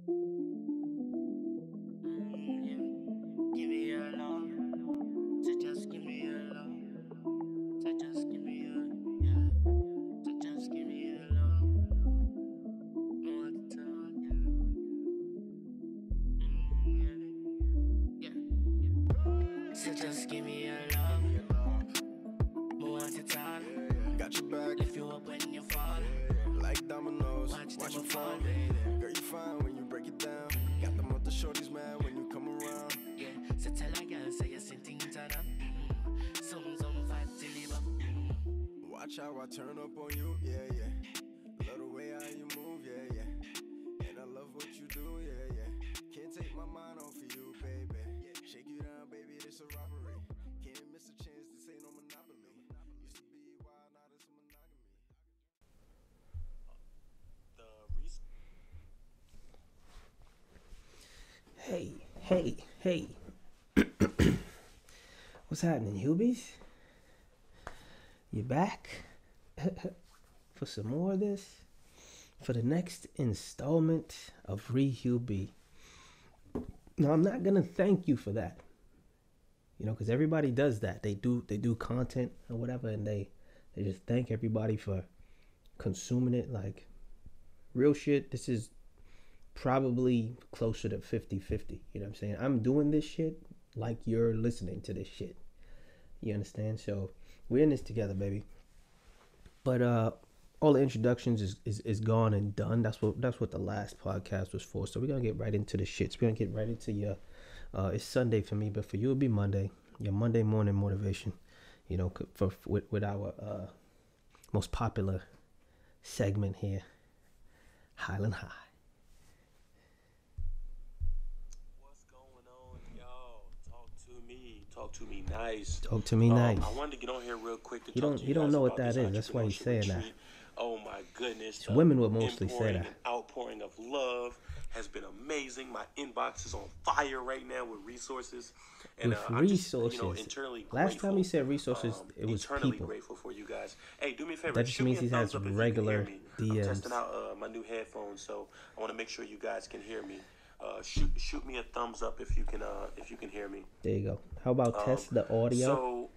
Give me your love. So just give me your love. So just give me your, yeah. So just give me your love. All the time, yeah. So just give me your love. More at a time. Got your back, Lift you up when you fall. like dominoes. Watch you them fall. fall. Girl, you fine when you break it down. Got them other shorties mad when you come around. Yeah, so tell a girl, say you're sitting turn up. Some fight to live up. Watch how I turn up on you, yeah, yeah. Love the way how you move, yeah, yeah. And I love what you do, yeah, yeah. Can't take my mind off of you, baby. Shake you down, baby, this a robbery. Can't miss a chance, this ain't no monopoly. Used to be wild, now this a monogamy. Hey. What's happening, Hubies? You back for some more of this? For the next installment of RiHuBe. Now, I'm not gonna thank you for that, because everybody does that. They do content or whatever, and they just thank everybody for consuming it. Like, real shit, this is probably closer to 50-50. You know what I'm saying? I'm doing this shit like you're listening to this shit. You understand? So we're in this together, baby. But all the introductions is gone and done. That's what the last podcast was for. So we're gonna get right into the shits. We're gonna get right into your it's Sunday for me, but for you it'll be Monday. Your Monday morning motivation. With our most popular segment here, Highland High. Talk to me nice. Talk to me nice. I wanted to get on here real quick to He talk to you don't guys know what about that this is. That's why he's saying entrepreneurship that. retreat. Oh my goodness. Women would mostly say that. An outpouring of love has been amazing. My inbox is on fire right now with resources. And with resources. resources. Internally Last grateful. time he said resources, it was internally people. grateful for you guys. Hey, do me a favor. That just shoot means me he a has thumbs up if regular you can hear me. DMs. I'm testing out my new headphones, so I want to make sure you guys can hear me. Shoot me a thumbs up if you can hear me. There you go. How about test the audio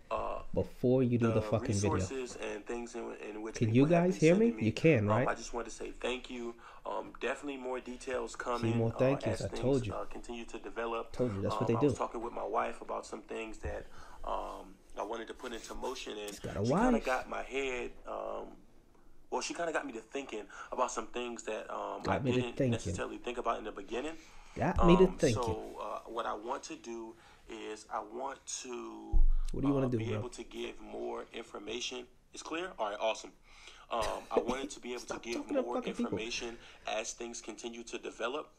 before you do the fucking video? And things in which can you guys hear me? You can, right? I just want to say thank you. Definitely more details coming. See, more thank yous. As I things, told you. Continue to develop. Told you that's what they do. I was talking with my wife about some things that I wanted to put into motion, and got she kind of got my head. Well, she kind of got me to thinking about some things that I didn't necessarily think about in the beginning. Got me to thinking. So what I want to do is I want to what do you want to do, be bro? able to give more information. It's clear? All right, awesome. I wanted to be able to give more information as things continue to develop.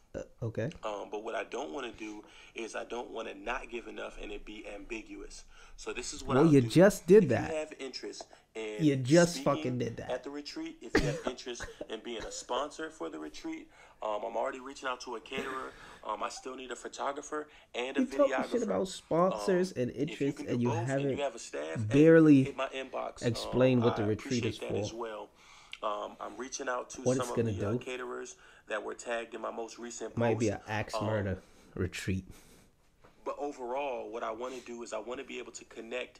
Okay. But what I don't want to do is I don't want to not give enough and it be ambiguous. So this is what I'll do. Just did that. If you have interest in you just fucking did that at the retreat, if you have interest in being a sponsor for the retreat, I'm already reaching out to a caterer. I still need a photographer and a videographer. Talking shit about sponsors and interest, and you haven't and you have a staff, barely hit my inbox. Explain what the retreat is for. As well. I'm reaching out to what some of the caterers that were tagged in my most recent post. Might be an axe murder retreat. But overall, what I want to do is I want to be able to connect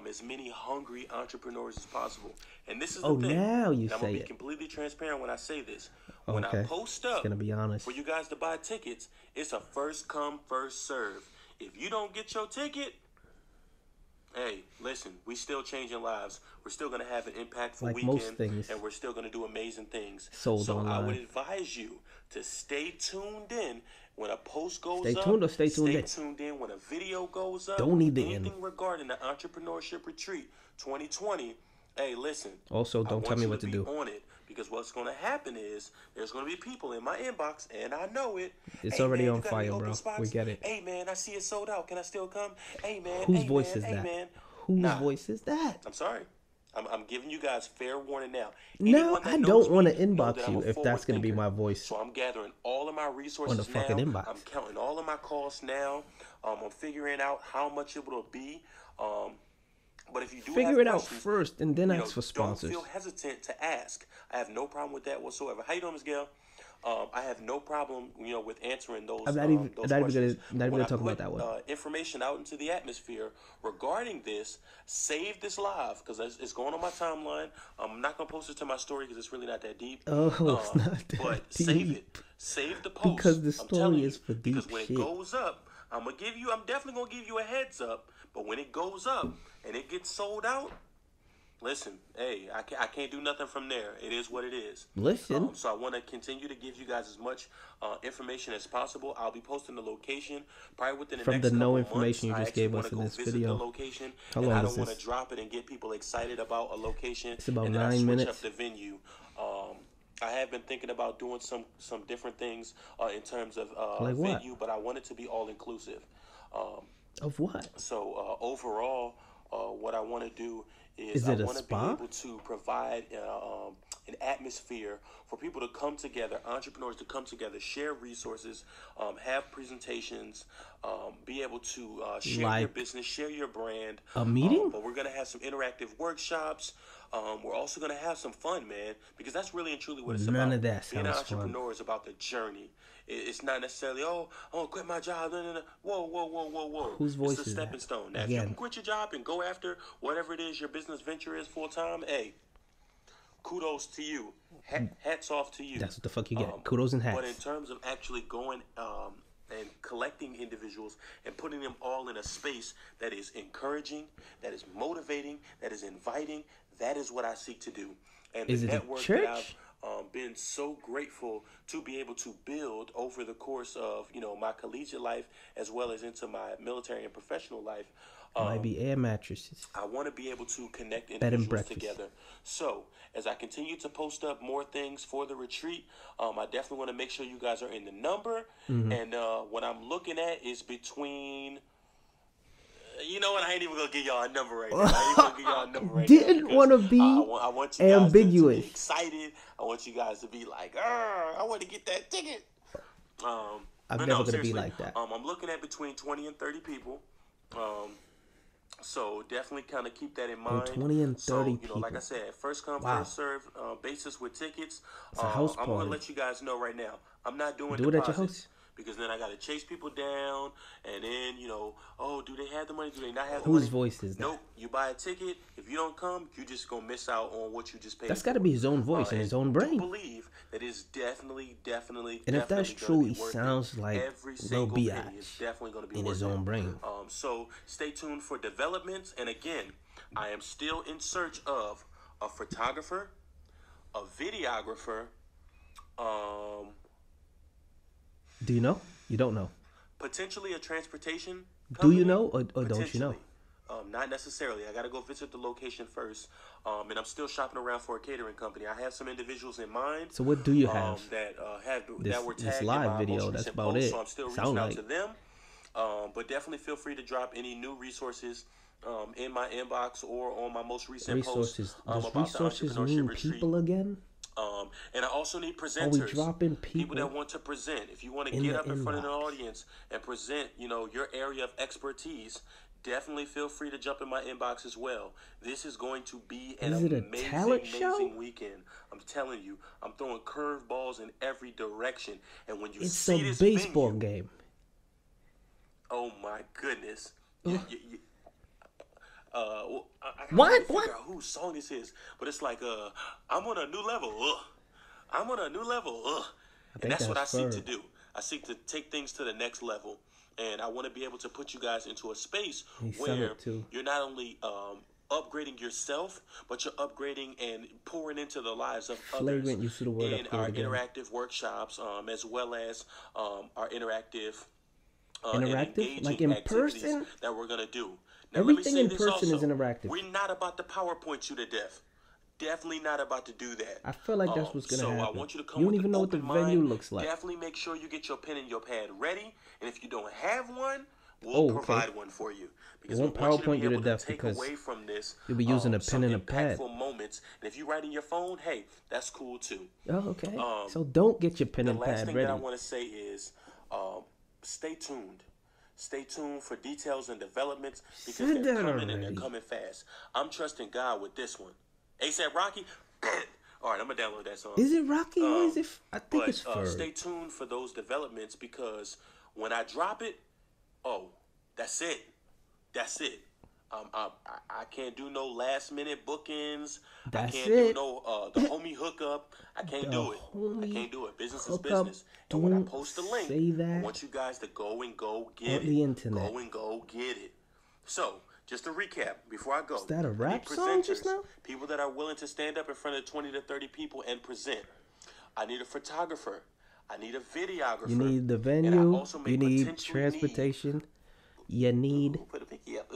as many hungry entrepreneurs as possible. And this is the thing. Now you I'm say gonna be it. completely transparent when I say this. Okay. When I post up gonna be honest. for you guys to buy tickets, it's a first come, first serve. If you don't get your ticket, hey, listen, we still changing lives. We're still going to have an impactful like weekend. Most things. And we're still going to do amazing things. Sold so online. I would advise you to stay tuned in when a post goes stay up. Tuned or stay tuned in. Stay tuned in when a video goes up. Don't need the anything end. regarding the Entrepreneurship Retreat 2020. Hey, listen. Also, don't tell me what to do. On it, because what's going to happen is there's going to be people in my inbox, and I know it. It's hey, already man, on fire, bro. Spots? We get it. Hey, man, I see it sold out. Can I still come? Hey, man. Whose hey, voice man, is hey, that? Man. Whose voice is that? I'm sorry. I'm giving you guys fair warning now. No, I don't want to inbox you if that's going to be my voice. So I'm gathering all of my resources on the fucking now. Inbox. I'm counting all of my costs now. I'm figuring out how much it will be. But if you do figure have it out questions, first and then ask for sponsors. Don't feel hesitant to ask. I have no problem with that whatsoever. How you doing, Ms. Gail? I have no problem, with answering those. I'm not even those not even questions. gonna When I talk about put, that one. Information out into the atmosphere regarding this, save this live because it's going on my timeline. I'm not gonna post it to my story because it's really not that deep. Oh, it's not that But deep. save it. Save the post. Because the I'm telling story is for deep because when shit. it goes up, I'm definitely gonna give you a heads up. But when it goes up and it gets sold out, listen, hey, I can't do nothing from there. It is what it is. Listen. So I want to continue to give you guys as much information as possible. I'll be posting the location probably within the From next the no couple information months. you I just actually gave wanna us in go this visit video. the location, How and long I is don't want to this? drop it and get people excited about a location. It's about and then 9 I switch minutes. up the venue. I have been thinking about doing some different things in terms of Like what? venue, but I want it to be all inclusive. Of what? So overall, what I want to do Is I it a want to be spa? able to provide an atmosphere for people to come together, entrepreneurs to come together, share resources, have presentations, be able to share your Like business, share your brand. a meeting? But we're going to have some interactive workshops. We're also going to have some fun, man, because that's really and truly what it's about. None of that Being an sounds fun. entrepreneur is about the journey. It's not necessarily, oh, I'm going to quit my job. No. Whoa. Whose voice It's a is that? stepping stone. Now, if you Again. can quit your job and go after whatever it is your business venture is full time, hey, kudos to you. Hats off to you. That's what the fuck you get. Kudos and hats. But in terms of actually going and collecting individuals and putting them all in a space that is encouraging, that is motivating, that is inviting, that is what I seek to do. And Is the it a network church? that I've been so grateful to be able to build over the course of my collegiate life as well as into my military and professional life. Might be air mattresses. I want to be able to connect Bed and individuals breakfast. together. So, as I continue to post up more things for the retreat, I definitely want to make sure you guys are in the number. Mm-hmm. And what I'm looking at is between. You know what? I ain't even gonna give y'all a number right now. I ain't gonna give y'all a number right Didn't now. because wanna be I want you guys ambiguous. to be excited. I want you guys to be like, I want to get that ticket. I'm But never no, gonna be seriously, like that. I'm looking at between 20 and 30 people. So definitely kind of keep that in mind. 20 and 30 so, like people. I said, first come, Wow. first serve basis with tickets. It's a house I'm going party. to let you guys know right now. I'm not doing Do it at your deposits. house. Because then I got to chase people down. And then, oh, do they have the money? Do they not have the Whose money? voice is that? Nope. You buy a ticket. If you don't come, you just going to miss out on what you just paid That's for. got to be his own voice and his own Do brain. believe that it's definitely And if that's definitely true, gonna he be worth sounds it. like Every Lil single penny Biatch is definitely going to be in worth his it. own brain. So stay tuned for developments. And again, I am still in search of a photographer, a videographer, Do you know? You don't know. potentially a transportation Do company. you know or don't you know? Potentially. Not necessarily. I got to go visit the location first. And I'm still shopping around for a catering company. I have some individuals in mind. So what do you have? That were This tagged live in my video, most that's recent about post, it. So I'm still Sound reaching out like. to them. But definitely feel free to drop any new resources in my inbox or on my most recent Resources. post Does about the resources entrepreneurship mean retreat. people again? And I also need Are presenters. we dropping people that want to present. If you want to in get the up in front of an inbox? audience and present, your area of expertise, definitely feel free to jump in my inbox as well. This is going to be an Is it a amazing, talent show? amazing weekend. I'm telling you, I'm throwing curveballs in every direction. And when you It's see a this baseball venue, game. oh my goodness. I What? can't figure out whose song this is, but it's like, I'm on a new level. I'm on a new level. And think that's what I that's seek to Ferg. do. I seek to take things to the next level. And I want to be able to put you guys into a space He sung where it too. you're not only upgrading yourself, but you're upgrading and pouring into the lives of Flagrant others use of the word in upgrade our again. interactive workshops, as well as our interactive Interactive? and Like engaging in activities person? that we're gonna do. Now, Everything let me say in this person also. is interactive. We're not about to PowerPoint you to death. Definitely not about to do that. I feel like that's what's gonna so happen. I want you to come You with don't even an know what the open venue mind. looks like. Definitely make sure you get your pen and your pad ready. And if you don't have one, we'll Oh, okay. provide one for you. Because won't we want PowerPoint you to to be able death to take because away from this. you'll be using a some pen and a pad. impactful moments. And if you write in your phone, hey, that's cool too. Oh, okay. So don't get your pen The and last pad thing ready. that I want to say is stay tuned. Stay tuned for details and developments because Said they're that coming and already. they're coming fast. I'm trusting God with this one. ASAP Rocky, All right, I'm gonna download that song. Is it Rocky or is it? I think it's Ferg. Stay tuned for those developments because when I drop it, that's it. That's it. I can't do no last minute bookings. I can't do no the homie hookup. I can't do it. I can't do it. Business is business. And when I post the link, I want you guys to go get it. The internet. Go and go get it. So, just to recap before I go. Is that a rap song just now? People that are willing to stand up in front of 20 to 30 people and present. I need a photographer. I need a videographer. You need the venue. You need transportation. You need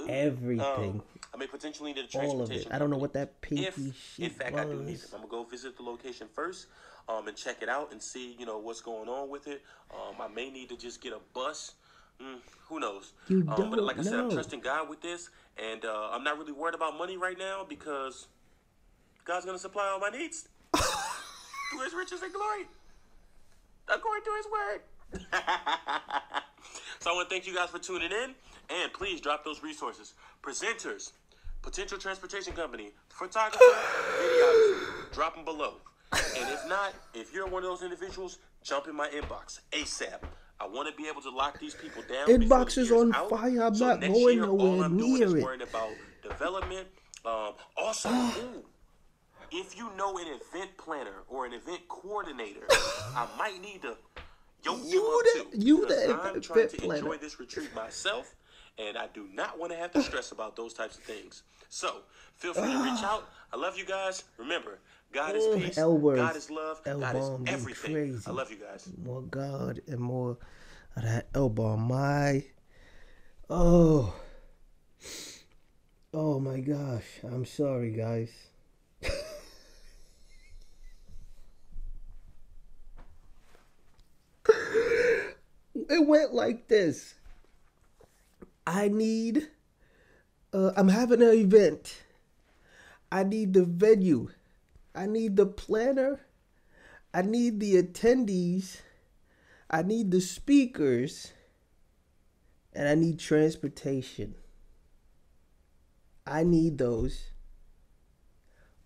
everything. I may potentially need a transportation. All of it. I don't know what that pinky shit in fact, was. I do need it. I'm gonna go visit the location first, and check it out and see, what's going on with it. I may need to just get a bus. Who knows? You don't but like I said, I'm know. trusting God with this, and I'm not really worried about money right now because God's gonna supply all my needs through His riches and glory, according to His word. So I want to thank you guys for tuning in, and please drop those resources. Presenters, potential transportation company, photographer, videographer, drop them below. And if not, if you're one of those individuals, jump in my inbox ASAP. I want to be able to lock these people down. Inbox is on fire. I'm not going nowhere near it. Worrying about development. Also, if you know an event planner or an event coordinator, I might need to yoke them up too. I'm trying to enjoy this retreat myself, and I do not want to have to stress about those types of things. So feel free to reach out. I love you guys. Remember, God is peace. God is love. God is everything. Crazy. I love you guys. More God and more of that L-bomb. Oh my gosh. I'm sorry, guys. It went like this. I'm having an event. I need the venue. I need the planner. I need the attendees. I need the speakers. And I need transportation. I need those.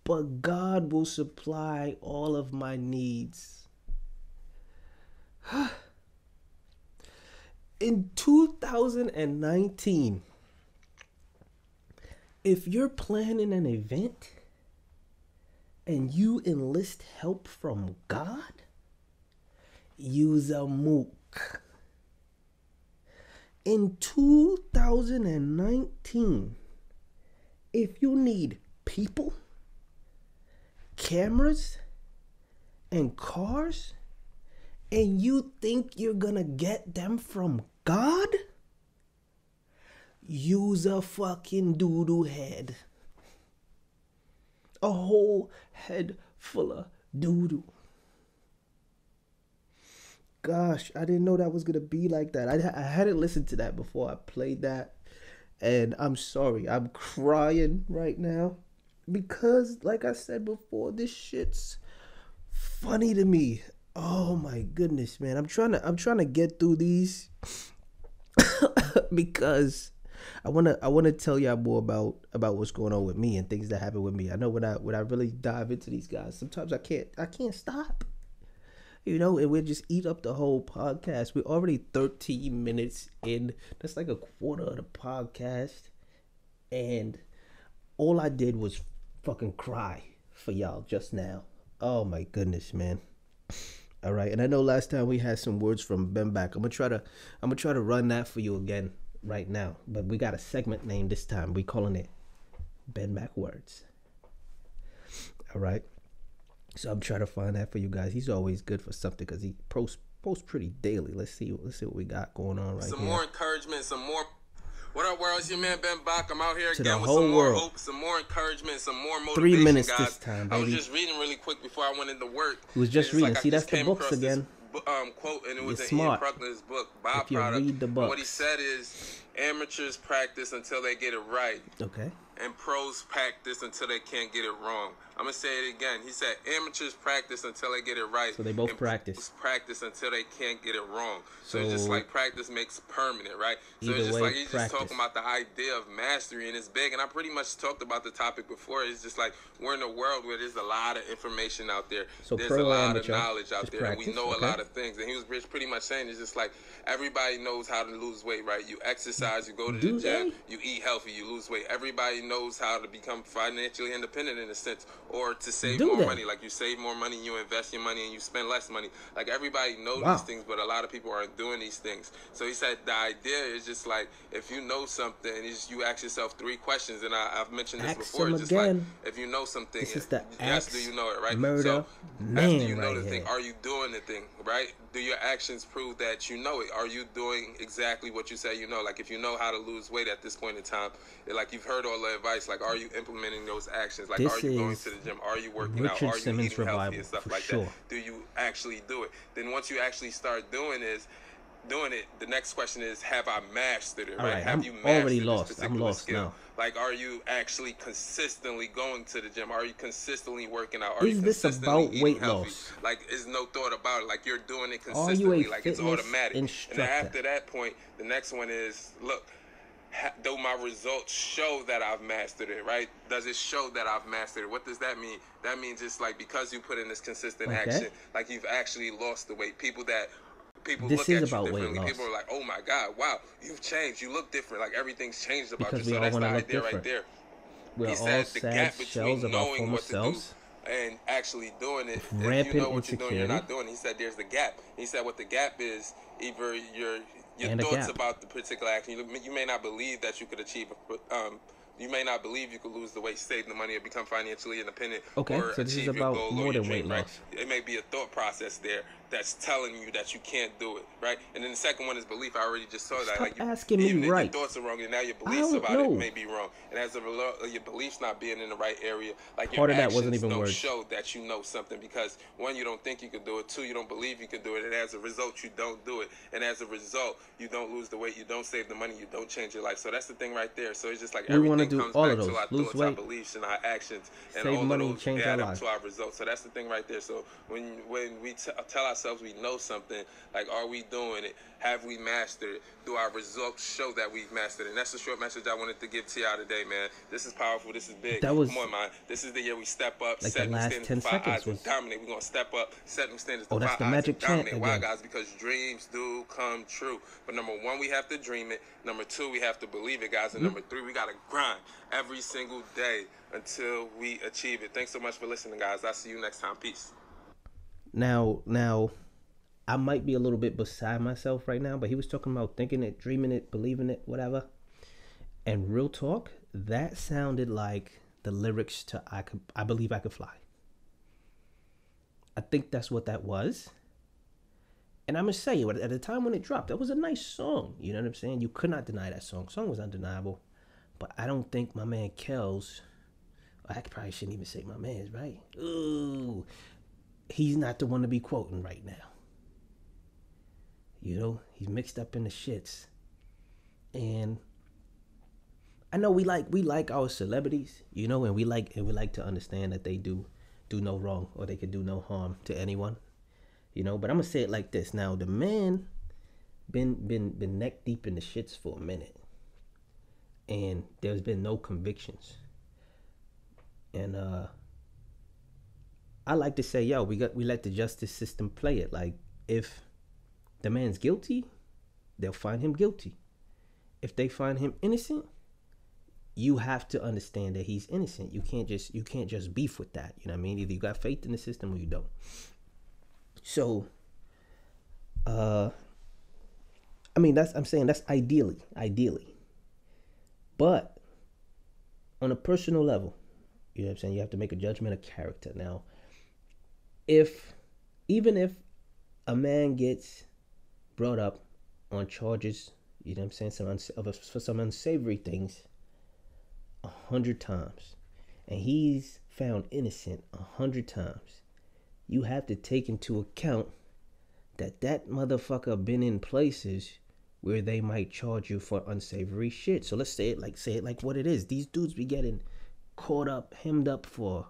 But God will supply all of my needs. In 2019, if you're planning an event and you enlist help from God, use a MOOC. In 2019, if you need people, cameras, and cars, and you think you're gonna get them from God, use a fucking doodoo head. A whole head full of doodoo. Gosh, I didn't know that was gonna be like that. I hadn't listened to that before I played that. And I'm sorry, I'm crying right now. Because, like I said before, this shit's funny to me. Oh my goodness, man. I'm trying to get through these because I wanna tell y'all more about what's going on with me and things that happen with me. I know when I really dive into these guys, sometimes I can't stop. And we'll just eat up the whole podcast. We're already 13 minutes in. That's like a quarter of the podcast. And all I did was fucking cry for y'all just now. Oh my goodness, man. All right, and I know last time we had some words from Ben Back. I'm gonna try to run that for you again right now. But we got a segment name this time. We calling it Ben Back Words. All right. So I'm trying to find that for you guys. He's always good for something because he posts pretty daily. Let's see what we got going on right here. Some more encouragement, some more. What up, world? It's your man Ben Bach. I'm out here to again with some more hope, some more encouragement, some more motivation. 3 minutes guys. This time, baby. I was just reading really quick before I went into work. He was just reading. See, that's the books again. Quote, and it was You're an Ian smart. Pruckner's book, If you Byproduct. read the And what he books. said is, amateurs practice until they get it right. Okay. and pros practice until they can't get it wrong. I'm gonna say it again. He said amateurs practice until they get it right. So they both and practice. Pros practice until they can't get it wrong. So So it's just like practice makes permanent, right? So either it's just way, like he's just practice. talking about the idea of mastery, and it's big. And I pretty much talked about the topic before. It's just like we're in a world where there's a lot of information out there. So there's pro a lot amateur, of knowledge out just there, and we practice, know okay. a lot of things. And he was pretty much saying it's just like everybody knows how to lose weight, right? You exercise, you go to Do the gym, they? you eat healthy, you lose weight. Everybody knows how to become financially independent in a sense, or to save Do more they? money. Like you save more money, you invest your money, and you spend less money. Like everybody knows Wow. these things, but a lot of people aren't doing these things. So he said the idea is just like if you know something, you ask yourself 3 questions, and I've mentioned this Ask before. them It's just again. like if you know something, This is the yes, axe do you know it, right? murder So man after you know right the thing, here. are you doing the thing, right? Do your actions prove that you know it? Are you doing exactly what you say you know? Like if you know how to lose weight at this point in time, like you've heard all the advice, like are you implementing those actions? Like This are you going is to the gym? Are you working Richard out? Are you Simmons eating healthy revival, and stuff for like sure. that? Do you actually do it? Then once you actually start doing it, the next question is, have I mastered it, All right? right, Have I'm you mastered already this lost. I'm particular lost skill? now. Like, are you actually consistently going to the gym? Are you consistently working out? Are Is you this consistently about eating weight healthy? loss? Like, there's no thought about it. Like, you're doing it Are you consistently. a Like, it's fitness automatic. instructor? And then after that point, the next one is, look, do my results show that I've mastered it, right? Does it show that I've mastered it? What does that mean? That means it's like because you put in this consistent Okay. action, like you've actually lost the weight. People This look is at about you weight differently. loss. People are like, "Oh my God, wow, you've changed. You look different. Like everything's changed about Because you." we So all that's the wanna look idea different. right there. We're He all said the sad gap shells between of our knowing former what to selves. do and actually doing it. If you Rampant know what you're doing, you're not insecurity. doing it. He said there's the gap. He said what the gap is, either your And a thoughts gap. about the particular action. You may not believe that you could achieve you may not believe you could lose the weight, save the money, or become financially independent, Okay, or so this is achieve your about goal more or your than dream, weight right? loss. It may be a thought process there that's telling you that you can't do it, right? And then the second one is belief. I already just saw that. Stop Like asking me even if right. your thoughts are wrong, and now your I beliefs don't about know. it may be wrong. And as a result of your beliefs not being in the right area, like Part your of that actions wasn't even don't words. show that you know something, because one, you don't think you could do it. Two, you don't believe you could do it. And as a result, you don't do it. And as a result, you don't lose the weight, you don't save the money, you don't change your life. So that's the thing right there. So it's just like We wanna everything do comes all back of to those. our Lose thoughts, our weight, beliefs, and our actions, and save all money, of those change add our up lives. to our results. So that's the thing right there. So when we tell ourselves we know something, like, are we doing it? Have we mastered it? Do our results show that we've mastered it? And that's the short message I wanted to give to y'all today, man. This is powerful. This is big. That was- Come on, man. This is the year we step up, Like set the new last standards, 10 defy seconds odds, and was- dominate. We're going to step up, set new standards, Oh, that's defy the odds, magic and chant dominate. Why, again. guys? Because dreams do come true. But number one, we have to dream it. Number two, we have to believe it, guys. And number three, we got to grind every single day until we achieve it. Thanks so much for listening, guys. I'll see you next time. Peace. Now, I might be a little bit beside myself right now, but he was talking about thinking it, dreaming it, believing it, whatever. And real talk, that sounded like the lyrics to I Believe I Could Fly. I think that's what that was. And I'm going to say, at the time when it dropped, that was a nice song. You know what I'm saying? You could not deny that song. The song was undeniable. But I don't think my man Kells, I probably shouldn't even say my man's, right? Ooh, he's not the one to be quoting right now. You know, he's mixed up in the shits. And I know we like our celebrities, you know, and we like to understand that they do no wrong, or they could do no harm to anyone. You know, but I'm gonna say it like this. Now, the man been neck deep in the shits for a minute, and there's been no convictions. And I like to say, yo, we let the justice system play it. Like, if the man's guilty, they'll find him guilty. If they find him innocent, you have to understand that he's innocent. You can't just beef with that. You know what I mean? Either you got faith in the system or you don't. So, I mean, I'm saying that's ideally. But on a personal level, you know what I'm saying, you have to make a judgment of character. Now, even if a man gets brought up on charges, you know what I'm saying, for some unsavory things 100 times, and he's found innocent 100 times, you have to take into account that motherfucker been in places where they might charge you for unsavory shit. So let's say it like what it is. These dudes be getting caught up, hemmed up for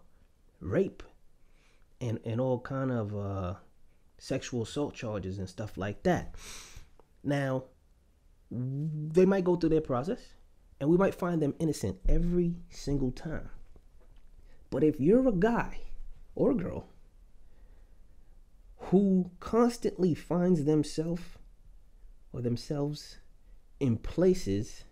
rape and all kind of sexual assault charges and stuff like that. Now, they might go through their process and we might find them innocent every single time. But if you're a guy or a girl who constantly finds themselves in places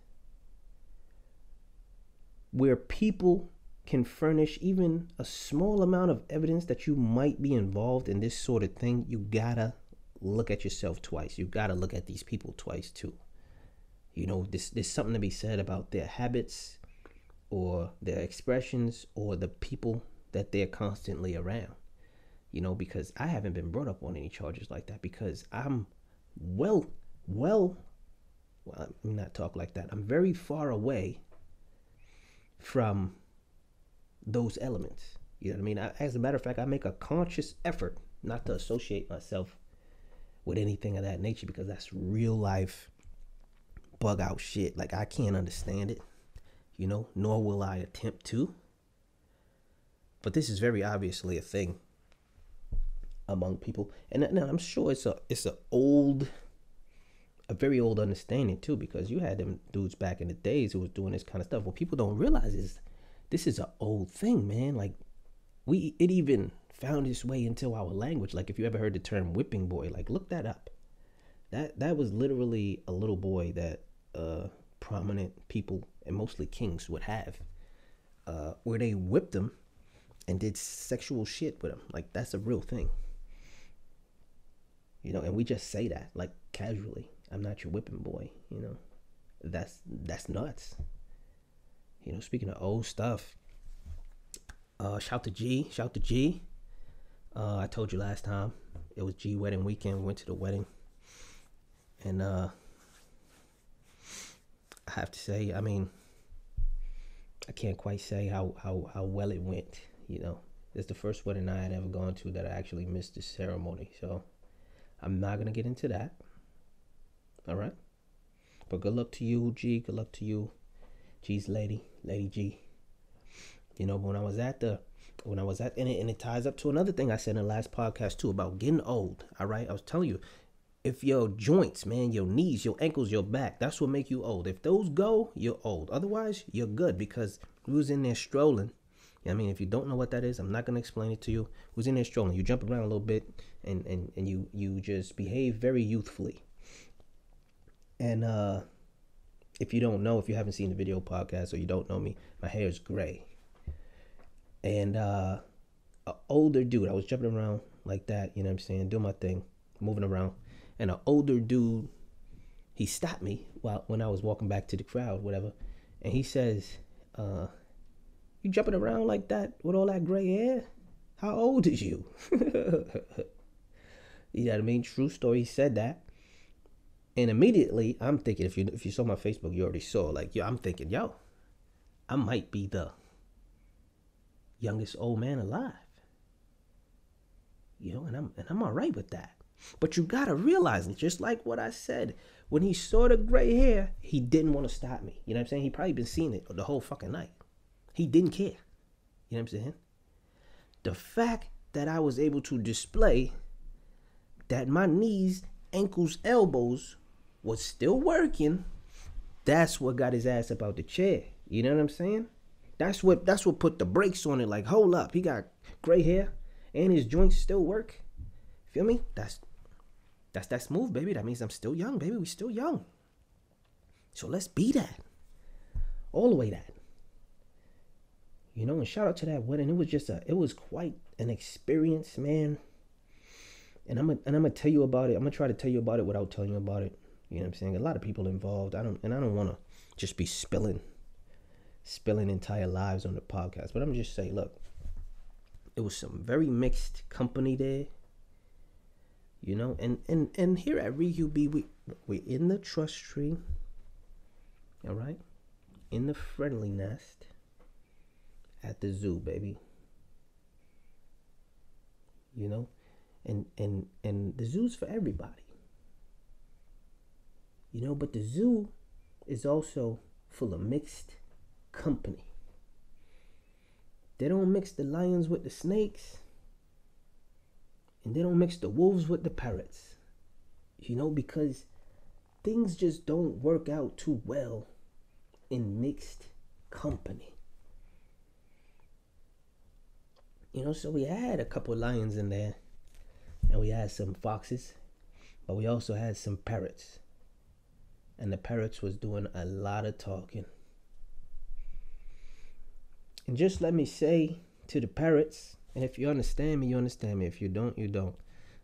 where people can furnish even a small amount of evidence that you might be involved in this sort of thing, you gotta look at yourself twice. You gotta look at these people twice too. You know, there's something to be said about their habits or their expressions or the people that they're constantly around. You know, because I haven't been brought up on any charges like that because I'm well, let me not talk like that. I'm very far away from those elements. You know what I mean? As a matter of fact, I make a conscious effort not to associate myself with anything of that nature because that's real life bug out shit. Like, I can't understand it, you know, nor will I attempt to. But this is very obviously a thing among people, and I'm sure it's a very old understanding too, because you had them dudes back in the days who was doing this kind of stuff. What people don't realize is this is an old thing, man. Like, it even found its way into our language. Like, if you ever heard the term whipping boy, like, look that up. That was literally a little boy that prominent people and mostly kings would have, where they whipped them and did sexual shit with them. Like, that's a real thing. You know, and we just say that like casually. I'm not your whipping boy, you know. That's nuts. You know, speaking of old stuff, shout to G. I told you last time it was G wedding weekend. We went to the wedding, and I have to say, I mean, I can't quite say how well it went. You know, it's the first wedding I had ever gone to that I actually missed the ceremony, so I'm not gonna get into that. All right, but good luck to you, G. Good luck to you, G's Lady G. You know, when I was at, and it ties up to another thing I said in the last podcast too about getting old. All right, I was telling you, if your joints, man, your knees, your ankles, your back, that's what make you old. If those go, you're old. Otherwise, you're good, because we was in there strolling. I mean, if you don't know what that is, I'm not gonna explain it to you. We was in there strolling. You jump around a little bit, and you just behave very youthfully. And if you don't know, if you haven't seen the video podcast or you don't know me, my hair is gray. And an older dude, I was jumping around like that, you know what I'm saying, doing my thing, moving around. And an older dude, he stopped me when I was walking back to the crowd, whatever. And he says, you jumping around like that with all that gray hair? How old is you? You know what I mean? True story, he said that. And immediately, I'm thinking, if you saw my Facebook, you already saw, like, I'm thinking, I might be the youngest old man alive. You know, and I'm all right with that. But you gotta realize, just like what I said, when he saw the gray hair, he didn't want to stop me. You know what I'm saying? He probably been seeing it the whole fucking night. He didn't care. You know what I'm saying? The fact that I was able to display that my knees, ankles, elbows was still working, that's what got his ass up out the chair. You know what I'm saying? That's what put the brakes on it. Like, hold up, he got gray hair and his joints still work. Feel me? That's that smooth, baby. That means I'm still young, baby. We still young. So let's be that. All the way that. You know, and shout out to that wedding. It was quite an experience, man. And I'm gonna tell you about it. I'm gonna try to tell you about it without telling you about it. You know what I'm saying? A lot of people involved. I don't want to just be spilling entire lives on the podcast. But I'm just saying, look, it was some very mixed company there. You know, and here at RiHuBe, we're in the trust tree. All right, in the friendly nest at the zoo, baby. You know, and the zoo's for everybody. But the zoo is also full of mixed company. They don't mix the lions with the snakes, and they don't mix the wolves with the parrots. Because things just don't work out too well in mixed company. So we had a couple lions in there, and we had some foxes, but we also had some parrots. And the parrots was doing a lot of talking. And just let me say to the parrots, and if you understand me, you understand me. If you don't, you don't.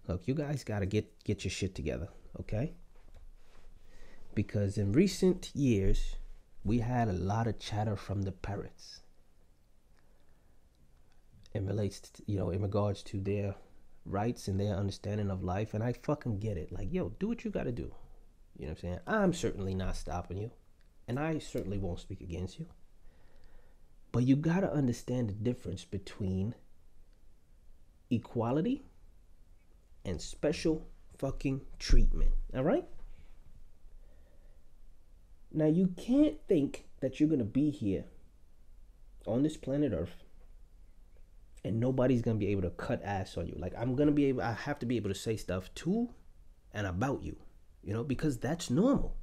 Look, you guys got to get your shit together, okay? Because in recent years, we had a lot of chatter from the parrots. It relates to, in regards to their rights and their understanding of life. And I fucking get it. Like, yo, do what you got to do. You know what I'm saying? I'm certainly not stopping you. And I certainly won't speak against you. But you got to understand the difference between equality and special fucking treatment. All right? Now, you can't think that you're going to be here on this planet Earth and nobody's going to be able to cut ass on you. Like, I have to be able to say stuff to and about you, because that's normal.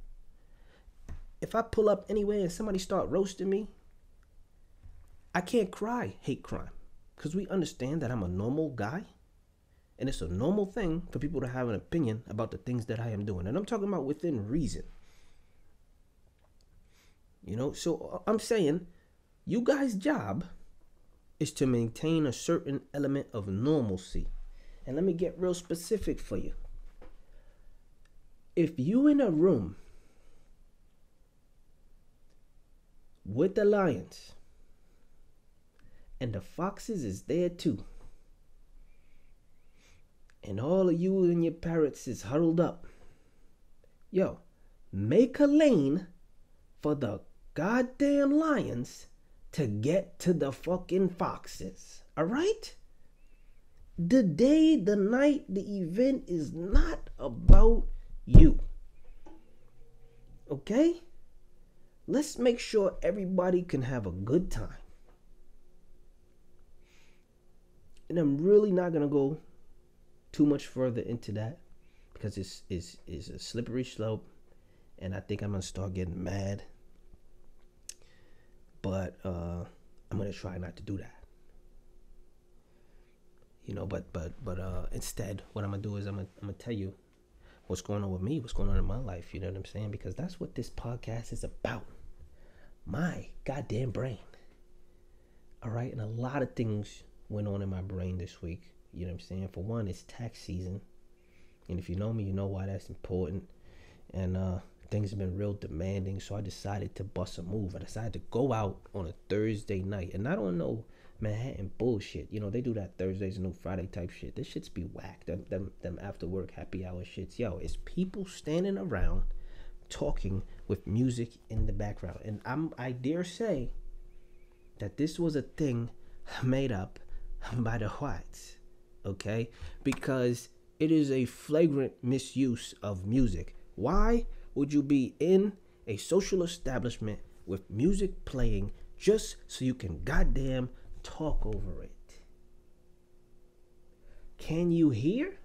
If I pull up anywhere and somebody start roasting me, I can't cry hate crime, because we understand that I'm a normal guy, and it's a normal thing for people to have an opinion about the things that I am doing. And I'm talking about within reason. So I'm saying you guys' job is to maintain a certain element of normalcy. And let me get real specific for you. If you in a room with the lions and the foxes is there too, and all of you and your parrots is huddled up, yo, make a lane for the goddamn lions to get to the fucking foxes. All right? The day, the night, the event is not about you. Okay? Let's make sure everybody can have a good time. And I'm really not going to go too much further into that, because it's a slippery slope, and I think I'm going to start getting mad. But I'm going to try not to do that. But instead, what I'm going to do is I'm going to tell you what's going on with me, what's going on in my life, you know what I'm saying? Because that's what this podcast is about. My goddamn brain. All right? And a lot of things went on in my brain this week, you know what I'm saying? For one, it's tax season. And if you know me, you know why that's important. And things have been real demanding, so I decided to bust a move. I decided to go out on a Thursday night, and I don't know Manhattan bullshit. They do that Thursdays and no Friday type shit. This shits be whack. Them after work happy hour shits. Yo, it's people standing around talking with music in the background, and I dare say that this was a thing made up by the whites, okay? Because it is a flagrant misuse of music. Why would you be in a social establishment with music playing just so you can goddamn talk over it? Can you hear?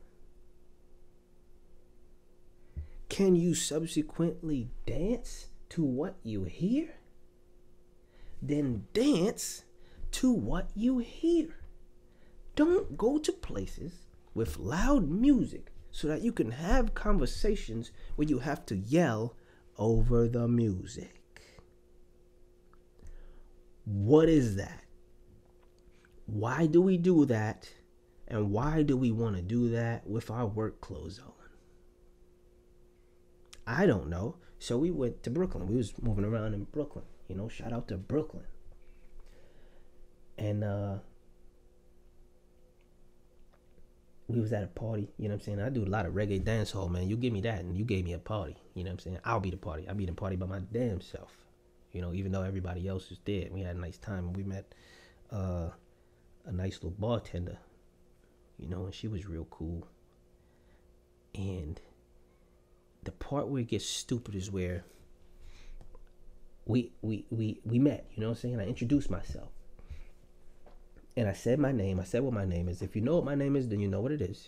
Can you subsequently dance to what you hear? Then dance to what you hear. Don't go to places with loud music so that you can have conversations where you have to yell over the music. What is that? Why do we do that? And why do we want to do that with our work clothes on? I don't know. So we went to Brooklyn. We was moving around in Brooklyn. Shout out to Brooklyn. And we was at a party, you know what I'm saying? I do a lot of reggae dancehall, man. You give me that and you gave me a party, you know what I'm saying? I'll be the party. I'll be the party by my damn self. Even though everybody else is dead. We had a nice time. We met a nice little bartender, and she was real cool. And the part where it gets stupid is where we met, you know what I'm saying? I introduced myself. And I said my name. I said what my name is. If you know what my name is, then you know what it is.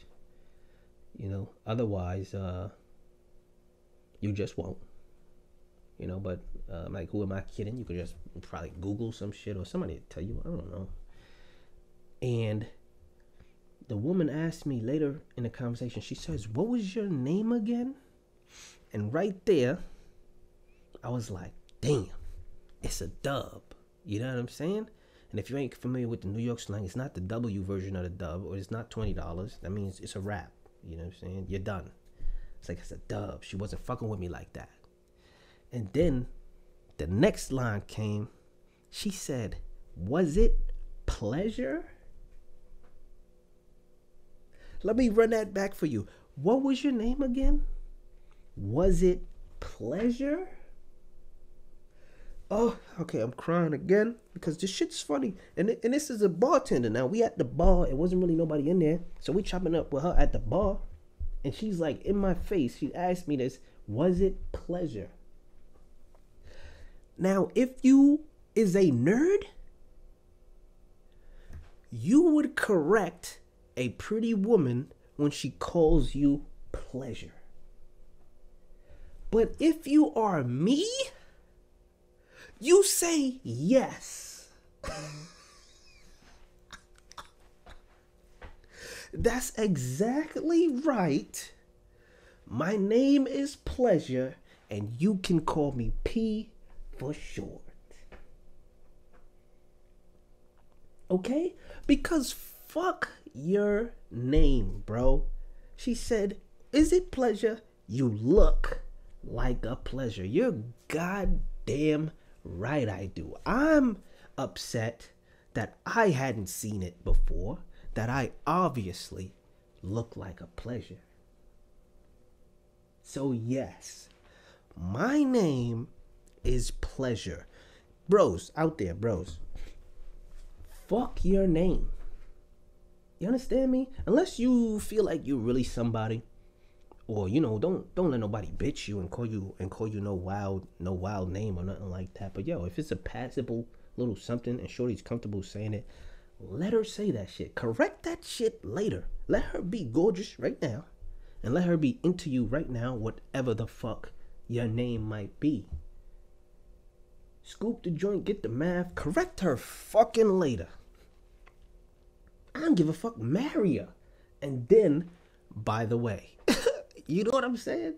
You know, otherwise, you just won't. You know, but like, who am I kidding? You could just probably Google some shit or somebody will tell you. I don't know. And the woman asked me later in the conversation, she says, "What was your name again?" And right there, I was like, damn, it's a dub. You know what I'm saying? And if you ain't familiar with the New York slang, it's not the W version of the dub, or it's not $20. That means it's a wrap. You know what I'm saying? You're done. It's like, it's a dub. She wasn't fucking with me like that. And then the next line came. She said, "Was it pleasure?" Let me run that back for you. What was your name again? Was it pleasure? Oh, okay, I'm crying again because this shit's funny. And this is a bartender now. We at the bar. It wasn't really nobody in there. So we chopping up with her at the bar. And she's like, in my face, she asked me this, was it pleasure? Now, if you is a nerd, you would correct a pretty woman when she calls you pleasure. But if you are me, you say yes. That's exactly right. My name is Pleasure, and you can call me P for short. Okay? Because fuck your name, bro. She said, "Is it pleasure? You look like a pleasure." You're goddamn right I do. I'm upset that I hadn't seen it before, that I obviously look like a pleasure. So yes, my name is Pleasure. Bros, out there, bros. Fuck your name. You understand me? Unless you feel like you're really somebody, or you know, don't let nobody bitch you and call you no wild name or nothing like that. But yo, if it's a passable little something and shorty's comfortable saying it, let her say that shit. Correct that shit later. Let her be gorgeous right now, and let her be into you right now, whatever the fuck your name might be. Scoop the joint, get the math, correct her fucking later. I don't give a fuck, marry her. And then, by the way, you know what I'm saying?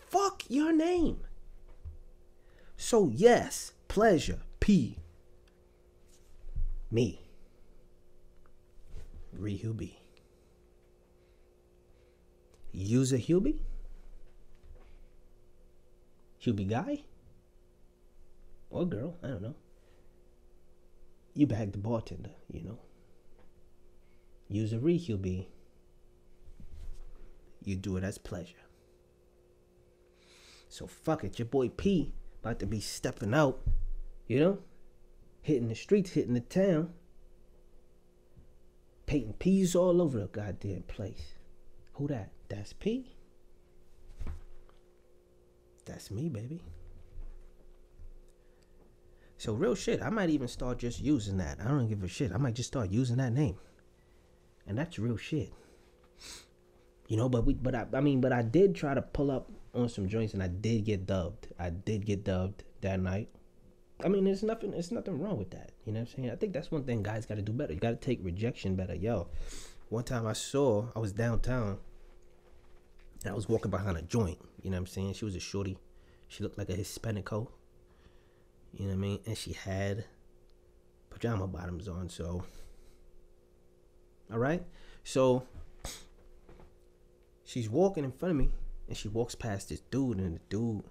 Fuck your name. So yes, Pleasure, P. Me. RiHuBe. Youza HuBe? HuBe guy? Or girl, I don't know. You bag the bartender, you know. Youza RiHuBe. You do it as Pleasure. So fuck it, your boy P about to be stepping out, you know, hitting the streets, hitting the town, painting P's all over the goddamn place. Who that? That's P. That's me, baby. So real shit, I might even start just using that. I don't give a shit. I might just start using that name. And that's real shit. You know, but I did try to pull up on some joints and I did get dubbed. I did get dubbed that night. I mean, there's nothing wrong with that. You know what I'm saying? I think that's one thing guys got to do better. You got to take rejection better. Yo, one time I was downtown and I was walking behind a joint. You know what I'm saying? She was a shorty. She looked like a Hispanico. You know what I mean? And she had pajama bottoms on, so. All right? So, she's walking in front of me, and she walks past this dude, and the dude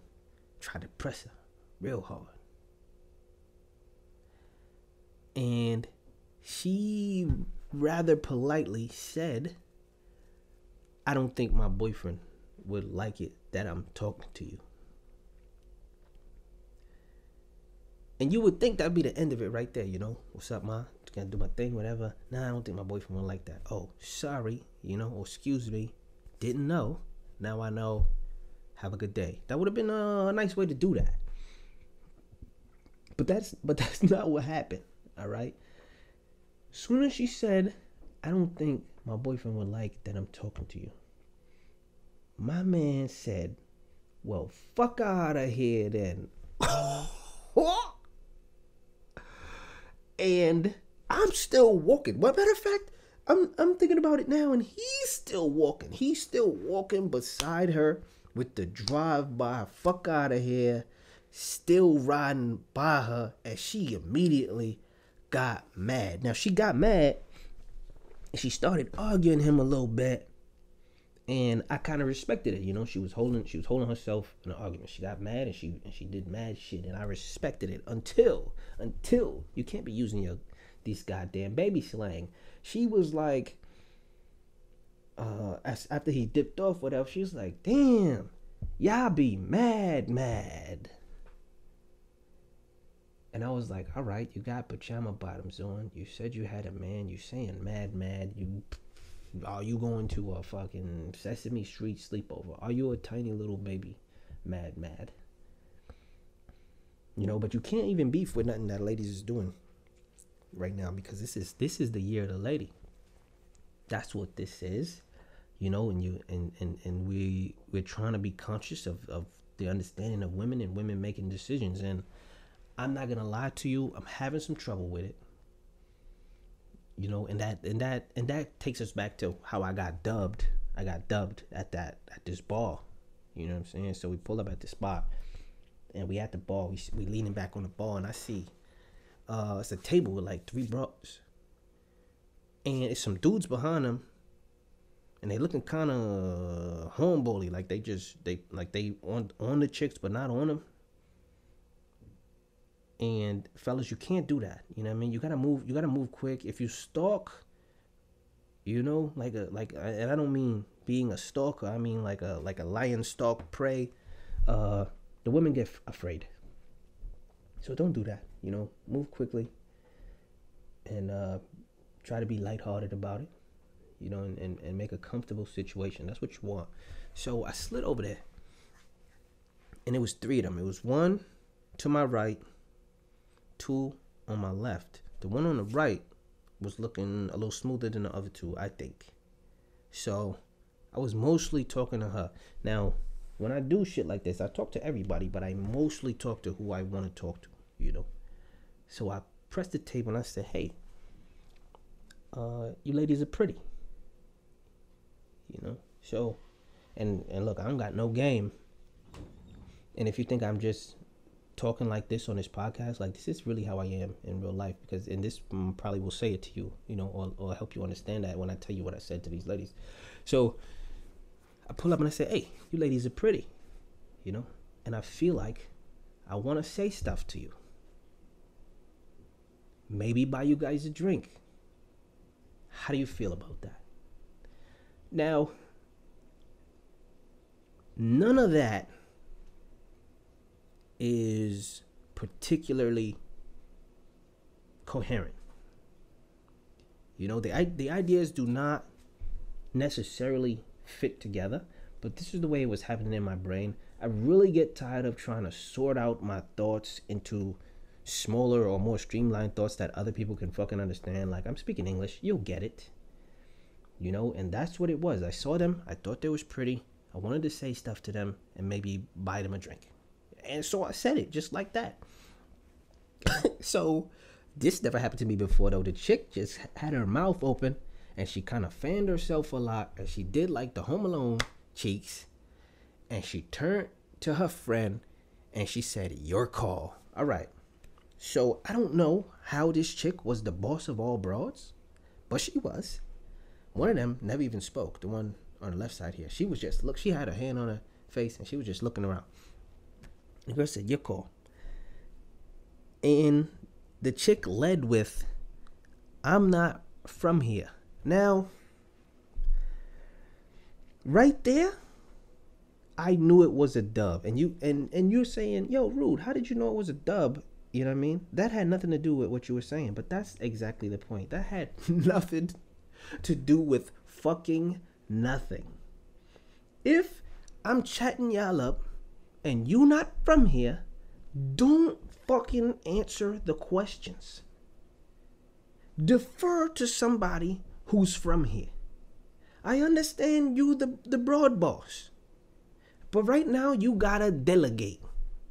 tried to press her real hard. And she rather politely said, "I don't think my boyfriend would like it that I'm talking to you." And you would think that'd be the end of it right there, you know? "What's up, ma? Gonna do my thing, whatever." "Nah, I don't think my boyfriend would like that." "Oh, sorry, you know, or excuse me. Didn't know. Now I know. Have a good day. That would have been a nice way to do that. But that's not what happened. All right. Soon as she said, I don't think my boyfriend would like that I'm talking to you, my man said, well, fuck out of here then. And I'm still walking. Well, matter of fact, I'm thinking about it now, and he's still walking. He's still walking beside her with the drive-by, fuck out of here, still riding by her, and she immediately got mad. Now, she got mad, and she started arguing him a little bit, and I kind of respected it. You know, she was holding herself in an argument. She got mad, and she did mad shit, and I respected it until you can't be using these goddamn baby slang. She was like, after he dipped off, whatever, she was like, damn, y'all be mad. And I was like, all right, you got pajama bottoms on. You said you had a man. You saying mad. Are you going to a fucking Sesame Street sleepover? Are you a tiny little baby mad? You know, but you can't even beef with nothing that ladies is doing right now, because this is the year of the lady. That's what this is, you know. And we're trying to be conscious of the understanding of women and women making decisions. And I'm not gonna lie to you, I'm having some trouble with it, you know. And that takes us back to how I got dubbed at this bar, you know what I'm saying. So we pull up at the spot, and we at the bar, we leaning back on the bar, and I see it's a table with like 3 bros, and it's some dudes behind them, and they looking kind of homeboy, like they on the chicks but not on them. And fellas, you can't do that. You know what I mean? You gotta move quick. If you stalk, you know, and I don't mean being a stalker. I mean like a lion stalk prey. The women get afraid. So don't do that. You know, move quickly, and try to be lighthearted about it. You know, and make a comfortable situation. That's what you want. So I slid over there, and it was 3 of them. It was 1 to my right, 2 on my left. The one on the right was looking a little smoother than the other 2, I think. So I was mostly talking to her. Now, when I do shit like this, I talk to everybody, but I mostly talk to who I want to talk to, you know. So I pressed the table and I said, hey, you ladies are pretty, you know. So, and look, I don't got no game. And if you think I'm just talking like this on this podcast, like, this is really how I am in real life, because in this probably will say it to you, you know, or help you understand that when I tell you what I said to these ladies. So I pull up and I say, hey, you ladies are pretty, you know, and I feel like I want to say stuff to you. Maybe buy you guys a drink. How do you feel about that? Now, none of that is particularly coherent. You know, the ideas do not necessarily fit together, but this is the way it was happening in my brain. I really get tired of trying to sort out my thoughts into smaller or more streamlined thoughts that other people can fucking understand. Like, I'm speaking English, you'll get it, you know. And that's what it was. I saw them, I thought they was pretty, I wanted to say stuff to them and maybe buy them a drink. And so I said it just like that. So this never happened to me before, though. The chick just had her mouth open, and she kind of fanned herself a lot, and she did like the Home Alone cheeks, and she turned to her friend and she said, your call. All right. So I don't know how this chick was the boss of all broads, but she was. One of them never even spoke. The one on the left side here. She was just, look, she had her hand on her face and she was just looking around. The girl said, your call. And the chick led with, I'm not from here. Now, right there, I knew it was a dub. And you're saying, yo, Rude, how did you know it was a dub? You know what I mean? That had nothing to do with what you were saying, but that's exactly the point. That had nothing to do with fucking nothing. If I'm chatting y'all up and you not from here, don't fucking answer the questions. Defer to somebody who's from here. I understand you the broad boss. But right now you gotta delegate.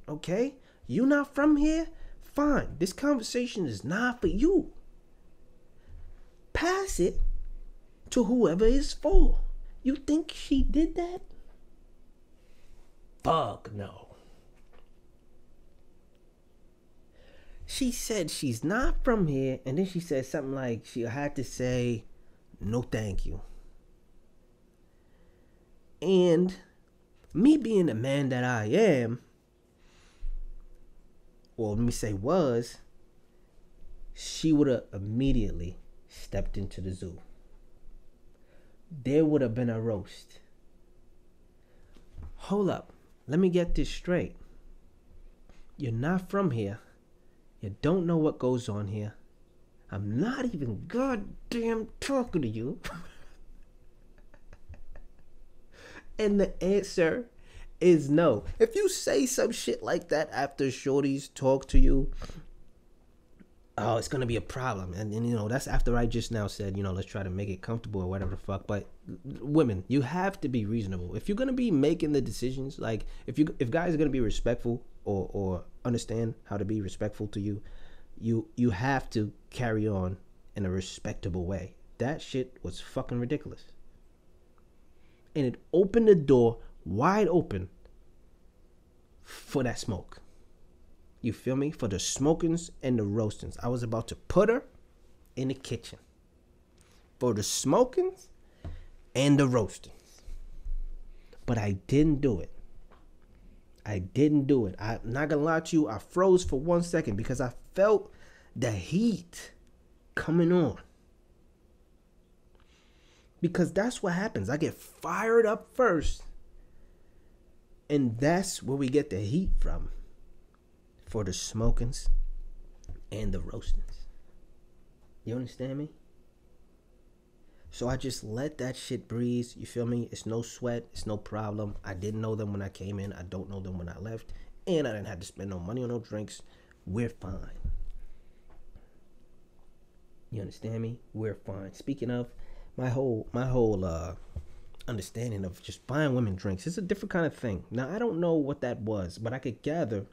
Okay? You not from here? Fine. This conversation is not for you. Pass it to whoever it's for. You think she did that? Fuck no. She said she's not from here, and then she said something like she had to say, no thank you. And me being the man that I am, or let me say was, she would have immediately stepped into the zoo. There would have been a roast. Hold up. Let me get this straight. You're not from here. You don't know what goes on here. I'm not even goddamn talking to you. And the answer is no. If you say some shit like that after shorties talk to you, oh, it's gonna be a problem. And you know, that's after I just now said, you know, let's try to make it comfortable or whatever the fuck. But women, you have to be reasonable. If you're gonna be making the decisions, like if guys are gonna be respectful or understand how to be respectful to you, you have to carry on in a respectable way. That shit was fucking ridiculous. And it opened the door wide open for that smoke. You feel me? For the smokings and the roastings. I was about to put her in the kitchen. For the smokings and the roastings. But I didn't do it. I'm not gonna lie to you. I froze for 1 second because I felt the heat coming on. Because that's what happens. I get fired up first. And that's where we get the heat from. For the smokings and the roastings. You understand me? So I just let that shit breeze. You feel me? It's no sweat. It's no problem. I didn't know them when I came in. I don't know them when I left. And I didn't have to spend no money on no drinks. We're fine. You understand me? We're fine. Speaking of, my whole understanding of just buying women drinks, it's a different kind of thing. Now, I don't know what that was, but I could gather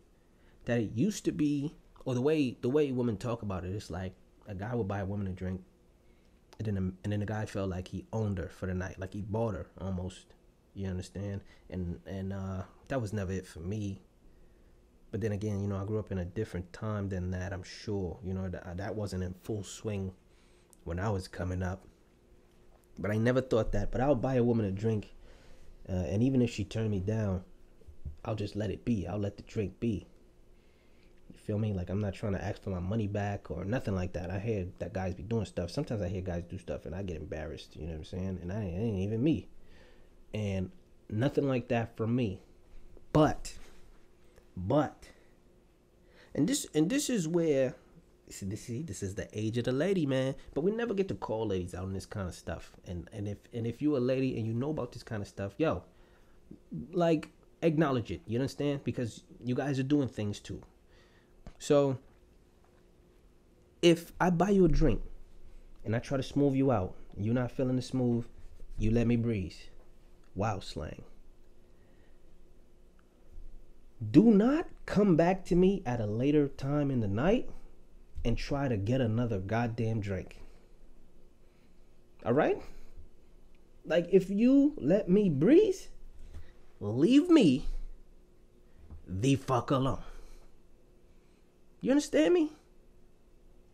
that it used to be, or the way women talk about it, it's like a guy would buy a woman a drink, and then the guy felt like he owned her for the night, like he bought her almost. You understand? And that was never it for me. But then again, you know, I grew up in a different time than that. I'm sure, you know, that wasn't in full swing when I was coming up. But I never thought that. But I'll buy a woman a drink, and even if she turned me down, I'll just let it be. I'll let the drink be. You feel me? Like, I'm not trying to ask for my money back or nothing like that. I hear that guys be doing stuff. Sometimes I hear guys do stuff and I get embarrassed. You know what I'm saying? And it ain't even me. And nothing like that from me. But, and this is where, this is the age of the lady, man. But we never get to call ladies out on this kind of stuff. And if you're a lady and you know about this kind of stuff, yo, like, acknowledge it. You understand? Because you guys are doing things too. So, if I buy you a drink and I try to smooth you out, and you're not feeling the smooth, you let me breeze. Wow, slang. Do not come back to me at a later time in the night and try to get another goddamn drink. All right? Like, if you let me breeze, leave me the fuck alone. You understand me?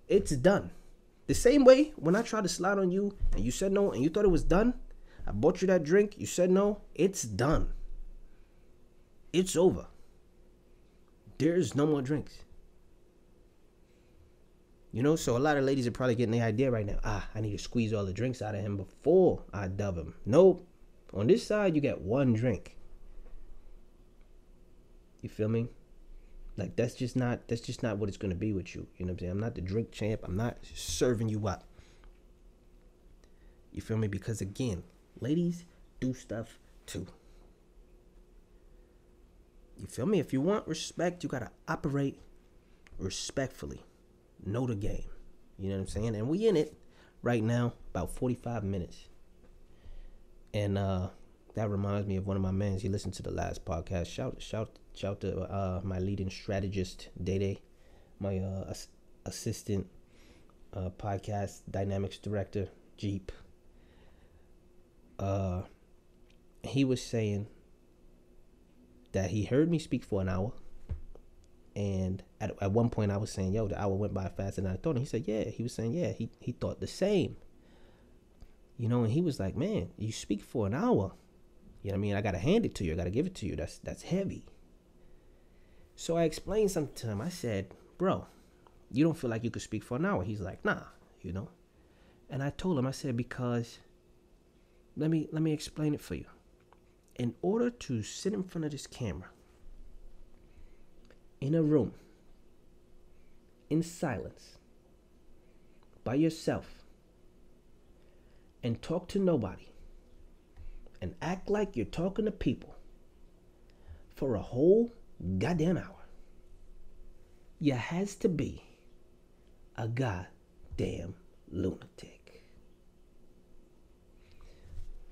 It's done. The same way when I tried to slide on you and you said no and you thought it was done, I bought you that drink, you said no, it's done. It's over. There's no more drinks. You know, so a lot of ladies are probably getting the idea right now. I need to squeeze all the drinks out of him before I dub him. Nope. On this side, you get one drink. You feel me? Like, that's just not what it's going to be with you. You know what I'm saying? I'm not the drink champ. I'm not serving you up. You feel me? Because, again, ladies do stuff too. You feel me? If you want respect, you gotta operate respectfully. Know the game. You know what I'm saying? And we in it right now, about 45 minutes. And that reminds me of one of my mans. He listened to the last podcast. Shout to my leading strategist, Day, my assistant podcast dynamics director, Jeep. He was saying that he heard me speak for an hour, and at one point I was saying, yo, the hour went by faster than I thought. And he said, yeah. He was saying, yeah, he thought the same. You know, and he was like, man, you speak for an hour. You know what I mean? I gotta hand it to you. I gotta give it to you. That's heavy. So I explained something to him. I said, bro, you don't feel like you could speak for an hour? He's like, nah, you know. And I told him, I said, because let me explain it for you. In order to sit in front of this camera, in a room, in silence, by yourself, and talk to nobody, and act like you're talking to people for a whole goddamn hour, you has to be a goddamn lunatic.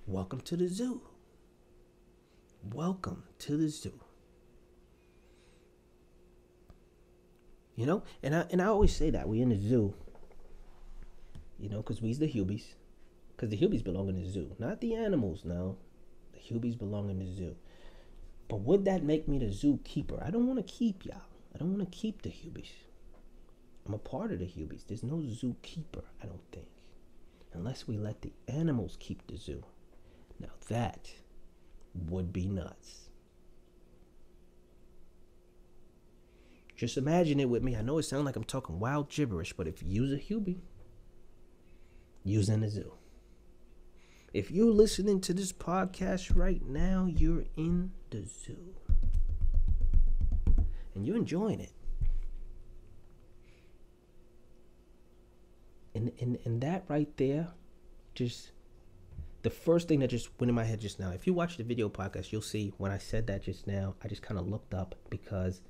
Welcome to the zoo. Welcome to the zoo. You know, and I always say that we in the zoo. You know, because we's the HuBes. Because the HuBes belong in the zoo, not the animals. No, the HuBes belong in the zoo. But would that make me the zookeeper? I don't want to keep y'all. I don't want to keep the HuBes. I'm a part of the HuBes. There's no zookeeper, I don't think, unless we let the animals keep the zoo. Now that would be nuts. Just imagine it with me. I know it sounds like I'm talking wild gibberish, but if Youza HuBe, you's in the zoo. If you're listening to this podcast right now, you're in the zoo. And you're enjoying it. And that right there, just the first thing that just went in my head just now. If you watch the video podcast, you'll see when I said that just now, I just kind of looked up because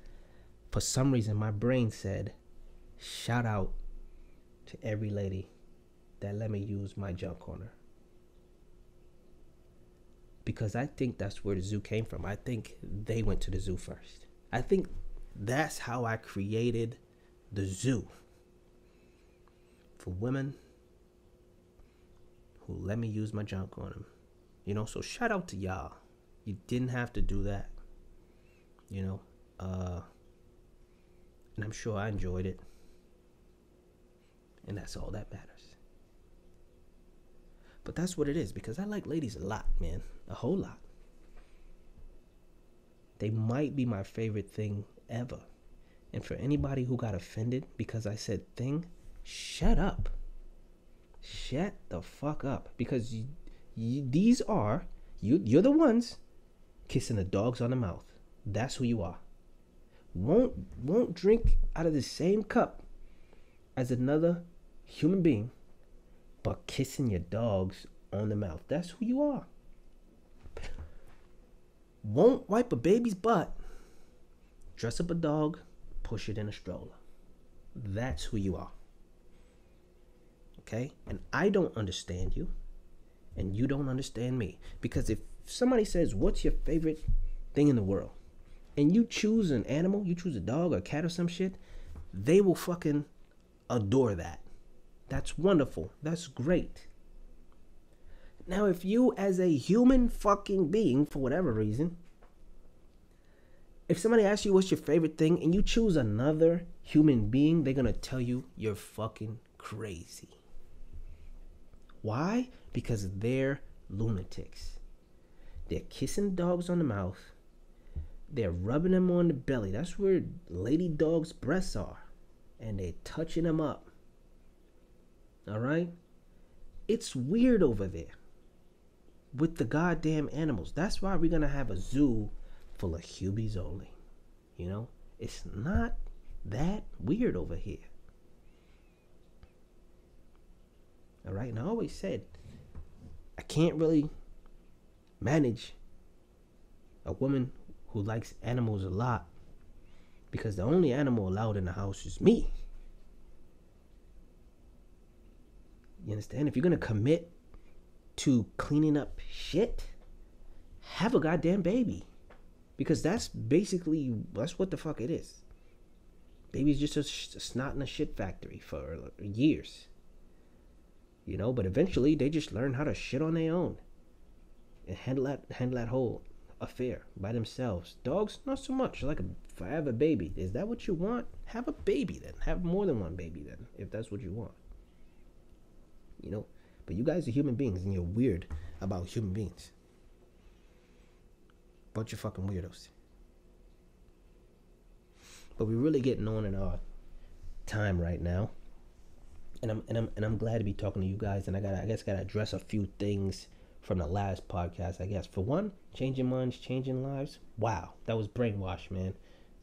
for some reason my brain said, shout out to every lady that let me use my junk on her. Because I think that's where the zoo came from. I think they went to the zoo first. I think that's how I created the zoo. For women who let me use my junk on them. You know, so shout out to y'all. You didn't have to do that. You know, and I'm sure I enjoyed it. And that's all that matters. But that's what it is, because I like ladies a lot, man. A whole lot. They might be my favorite thing ever. And for anybody who got offended because I said thing, shut up. Shut the fuck up. Because these are, you're the ones kissing the dogs on the mouth. That's who you are. Won't drink out of the same cup as another human being, but kissing your dogs on the mouth. That's who you are. Won't wipe a baby's butt, dress up a dog, push it in a stroller. That's who you are. Okay? And I don't understand you, and you don't understand me. Because if somebody says, what's your favorite thing in the world? And you choose an animal, you choose a dog or a cat or some shit, they will fucking adore that. That's wonderful. That's great. Now, if you as a human fucking being, for whatever reason, if somebody asks you what's your favorite thing and you choose another human being, they're going to tell you you're fucking crazy. Why? Because they're lunatics. They're kissing dogs on the mouth. They're rubbing them on the belly. That's where lady dogs' breasts are. And they're touching them up. All right? It's weird over there with the goddamn animals. That's why we're going to have a zoo full of HuBes only. You know? It's not that weird over here. All right? And I always said, I can't really manage a woman who likes animals a lot, because the only animal allowed in the house is me. You understand? If you're gonna commit to cleaning up shit, have a goddamn baby. Because that's what the fuck it is. Baby's just a snot in a shit factory for years. You know, but eventually they just learn how to shit on their own. And handle that whole affair by themselves. Dogs, not so much. Like a forever baby. Is that what you want? Have a baby then. Have more than one baby then, if that's what you want. You know, but you guys are human beings and you're weird about human beings. Bunch of fucking weirdos. But we're really getting on in our time right now, and I'm glad to be talking to you guys. And I guess gotta address a few things from the last podcast. I guess for one, changing minds, changing lives. Wow, that was brainwash, man.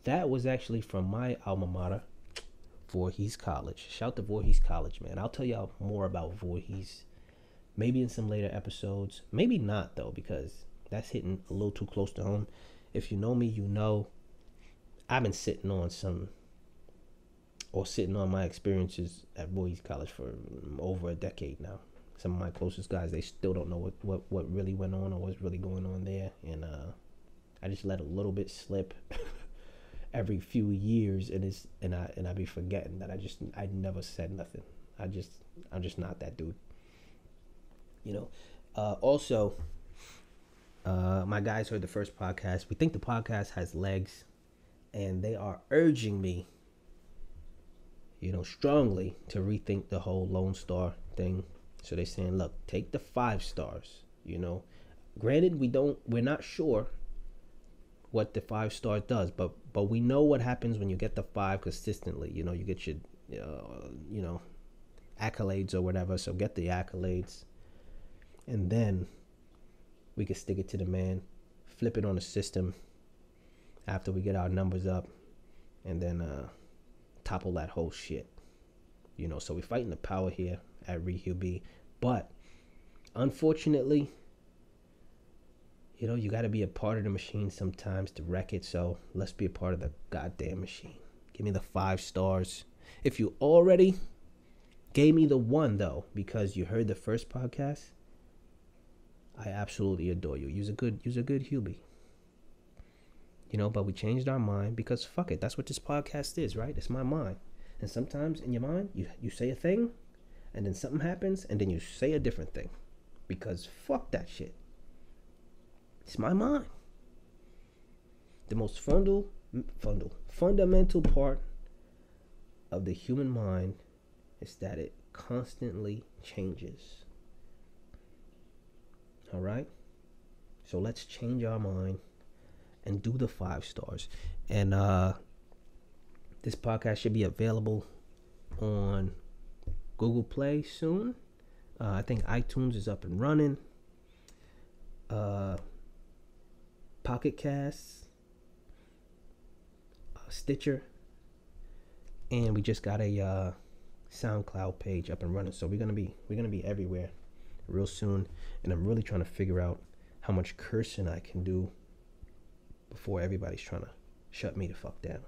That was actually from my alma mater, Voorhees College. Shout to Voorhees College, man. I'll tell y'all more about Voorhees, maybe in some later episodes. Maybe not though, because that's hitting a little too close to home. If you know me, you know I've been sitting on my experiences at Voorhees College for over a decade now. Some of my closest guys, they still don't know what really went on or what's really going on there. And I just let a little bit slip every few years, and I be forgetting that I never said nothing. I'm just not that dude. You know. Also, my guys heard the first podcast. We think the podcast has legs, and they are urging me, you know, strongly to rethink the whole Lone Star thing. So they're saying, look, take the 5 stars, you know. Granted, we're not sure what the 5 stars does, but we know what happens when you get the 5 consistently. You know, you get your, you know, accolades or whatever. So get the accolades, and then we can stick it to the man, flip it on the system after we get our numbers up, and then topple that whole shit. You know, so we're fighting the power here at RiHuBe, but unfortunately, you know, you got to be a part of the machine sometimes to wreck it. So let's be a part of the goddamn machine. Give me the 5 stars. If you already gave me the 1 though, because you heard the first podcast, I absolutely adore you. You're a good Hubie. You know, but we changed our mind because fuck it. That's what this podcast is, right? It's my mind. And sometimes in your mind, you say a thing, and then something happens, and then you say a different thing. Because fuck that shit. It's my mind. The most fundamental part of the human mind is that it constantly changes. All right? So let's change our mind and do the 5 stars. And this podcast should be available on Google Play soon. I think iTunes is up and running. Pocket Casts, Stitcher, and we just got a SoundCloud page up and running. So we're gonna be everywhere real soon. And I'm really trying to figure out how much cursing I can do before everybody's trying to shut me the fuck down.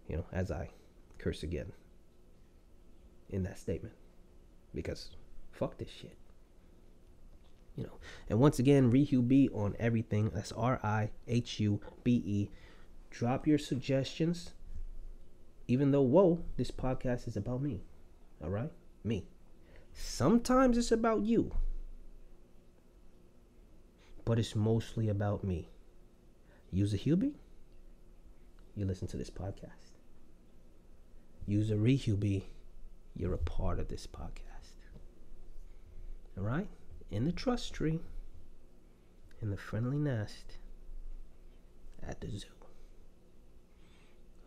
You know, as I curse again in that statement, because fuck this shit. You know, and once again, RiHuBe on everything. That's RiHuBe. Drop your suggestions. Even though, whoa, this podcast is about me. All right, me. Sometimes it's about you, but it's mostly about me. Youza HuBe, you listen to this podcast. Youza RiHuBe, you're a part of this podcast. All right? In the trust tree, in the friendly nest, at the zoo.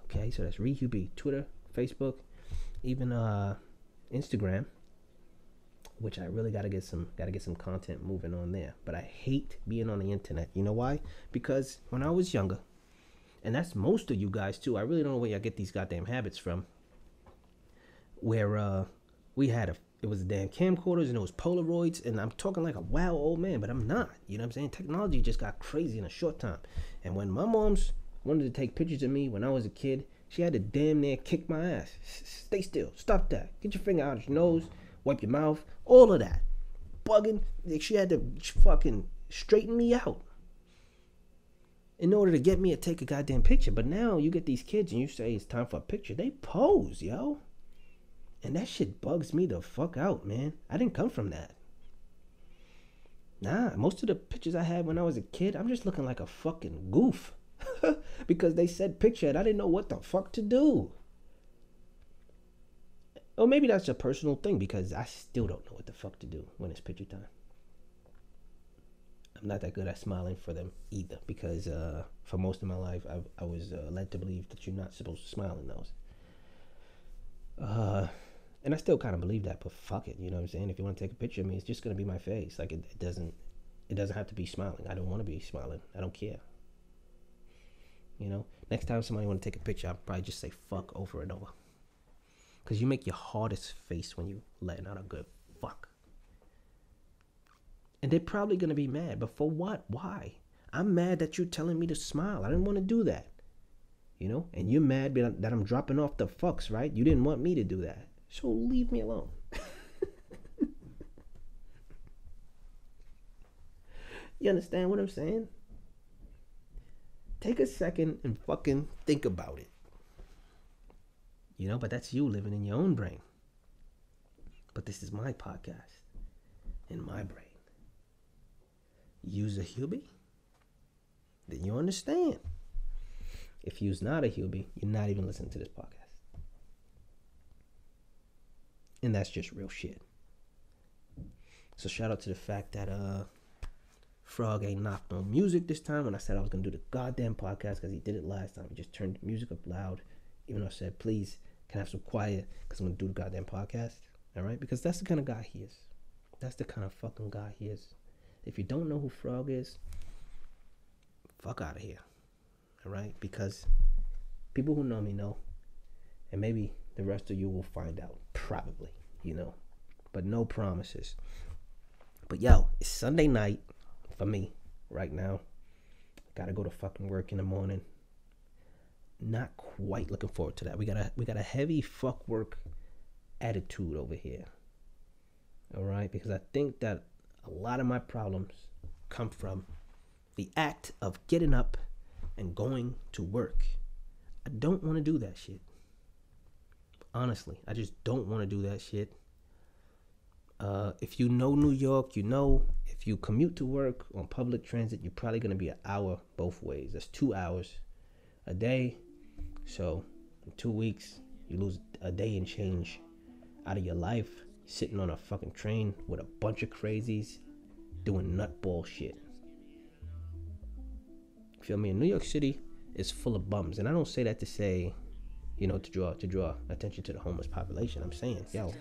Okay, so that's RiHuBe, Twitter, Facebook, even Instagram, which I really gotta get some content moving on there. But I hate being on the internet. You know why? Because when I was younger, and that's most of you guys too, I really don't know where y'all get these goddamn habits from, where we had it was the damn camcorders and it was Polaroids, and I'm talking like a wild old man, but I'm not. You know what I'm saying? Technology just got crazy in a short time. And when my moms wanted to take pictures of me when I was a kid, she had to damn near kick my ass. Stay still. Stop that. Get your finger out of your nose. Wipe your mouth. All of that. Bugging. She had to fucking straighten me out in order to get me to take a goddamn picture. But now you get these kids and you say it's time for a picture. They pose, yo. And that shit bugs me the fuck out, man. I didn't come from that. Nah, most of the pictures I had when I was a kid, I'm just looking like a fucking goof. Because they said picture and I didn't know what the fuck to do. Or maybe that's a personal thing because I still don't know what the fuck to do when it's picture time. I'm not that good at smiling for them either because for most of my life I was led to believe that you're not supposed to smile in those. And I still kind of believe that, but fuck it, you know what I'm saying? If you want to take a picture of me, it's just going to be my face. Like it doesn't have to be smiling. I don't want to be smiling. I don't care. You know, next time somebody want to take a picture, I'll probably just say fuck over and over. Because you make your hardest face when you letting out a good fuck. And they're probably going to be mad. But for what? Why? I'm mad that you're telling me to smile. I didn't want to do that. You know? And you're mad that I'm dropping off the fucks, right? You didn't want me to do that. So leave me alone. You understand what I'm saying? Take a second and fucking think about it. You know, but that's you living in your own brain. But this is my podcast. In my brain. Youza HuBe? Then you understand. If you's not a HuBe, you're not even listening to this podcast. And that's just real shit. So shout out to the fact that Frog ain't knocked on music this time when I said I was going to do the goddamn podcast because he did it last time. He just turned the music up loud. Even though I said, please, can I have some quiet because I'm going to do the goddamn podcast. All right? Because that's the kind of guy he is. That's the kind of fucking guy he is. If you don't know who Frog is, fuck out of here. All right? Because people who know me know. And maybe the rest of you will find out. Probably, you know. But no promises. But yo, it's Sunday night for me right now. Gotta go to fucking work in the morning. Not quite looking forward to that. We got a heavy fuck work attitude over here. All right? Because I think that a lot of my problems come from the act of getting up and going to work. I don't want to do that shit. Honestly, I just don't want to do that shit. If you know New York, you know if you commute to work on public transit, you're probably going to be an hour both ways. That's 2 hours a day. So in 2 weeks, you lose a day and change out of your life sitting on a fucking train with a bunch of crazies doing nutball shit. Feel me? In New York City is full of bums. And I don't say that to say, you know, to draw attention to the homeless population. I'm saying, yo,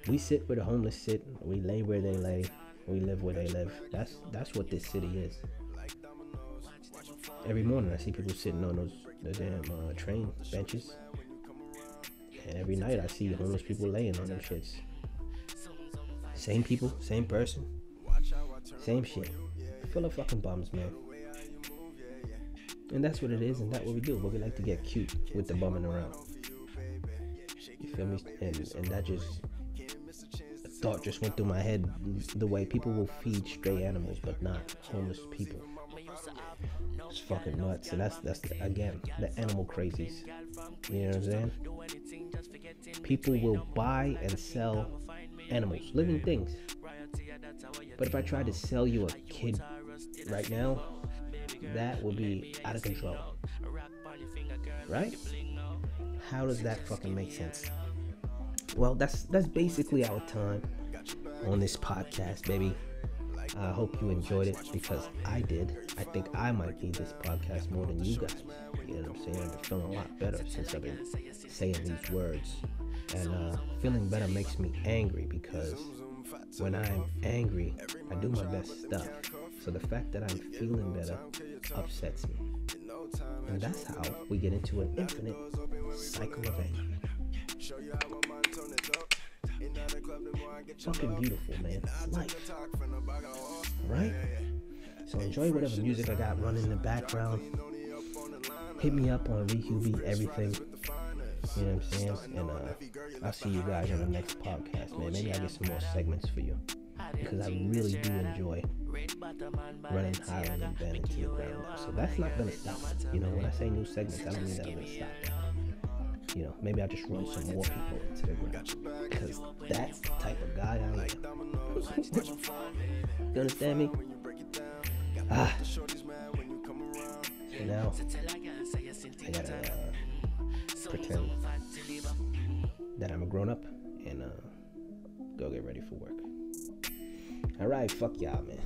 we sit where the homeless sit, we lay where they lay, we live where they live. That's what this city is. Every morning I see people sitting on those damn train benches. And every night I see homeless people laying on them shits. Same people, same person, same shit. Full of fucking bums, man. And that's what it is, and that's what we do. But we like to get cute with the bumming around. You feel me? And that just, a thought just went through my head. The way people will feed stray animals, but not homeless people. It's fucking nuts. And that's again, the animal crazies. You know what I'm saying? People will buy and sell animals, living things. But if I tried to sell you a kid right now, that would be out of control. Right? How does that fucking make sense? Well, that's basically our time on this podcast, baby. I hope you enjoyed it because I did. I think I might need this podcast more than you guys. You know what I'm saying? I've been feeling a lot better since I've been saying these words. And feeling better makes me angry because when I'm angry, I do my best stuff. So the fact that I'm feeling better upsets me. And that's how we get into an infinite cycle of anger. Fucking beautiful, man. Life. Right? So enjoy whatever music I got running in the background. Hit me up on RiHuBe everything. You know what I'm saying? And I'll see you guys on the next podcast, man. Maybe I'll get some more segments for you, because I really do enjoy running Highland and Ben into the ground. So that's not gonna stop. You know, when I say new segments, I don't mean that I'm gonna stop that. You know, maybe I'll just run some more people into the ground, because that's the type of guy I am. You understand me? So now I gotta pretend that I'm a grown-up and go get ready for work. Alright, fuck y'all, man.